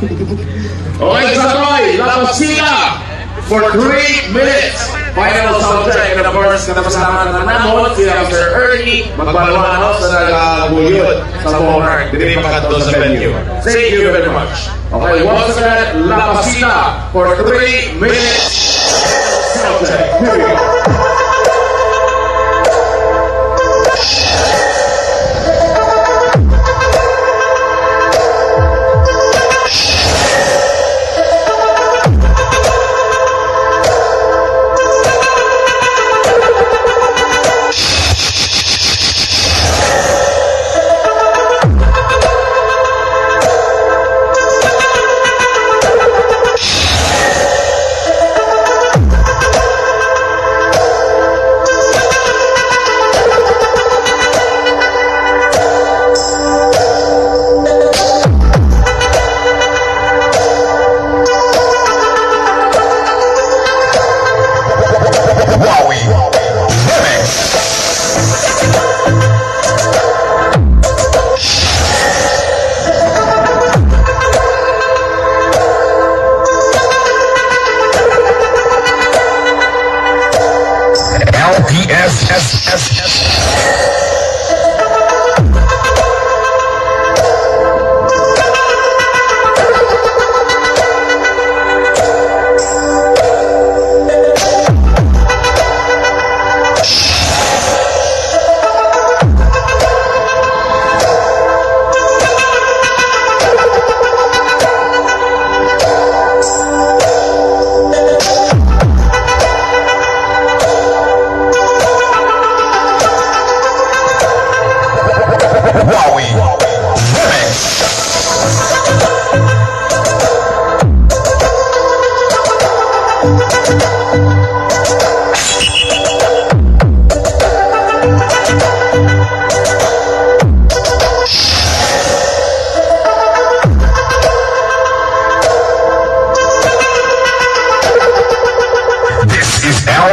Okay, Satoy, Lapacita for 3 minutes. Final sound check. And of course, kasama naman namon si Sir Ernie Magbaluano sa nagaguyod sa Monarch. Dinipakat doon sa venue. Thank you very much. Okay, once again, Lapacita for 3 minutes. Sound check. Here we go.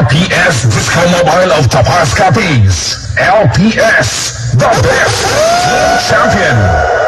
LPS Disco Mobile of Copyrigth. LPS, the best champion.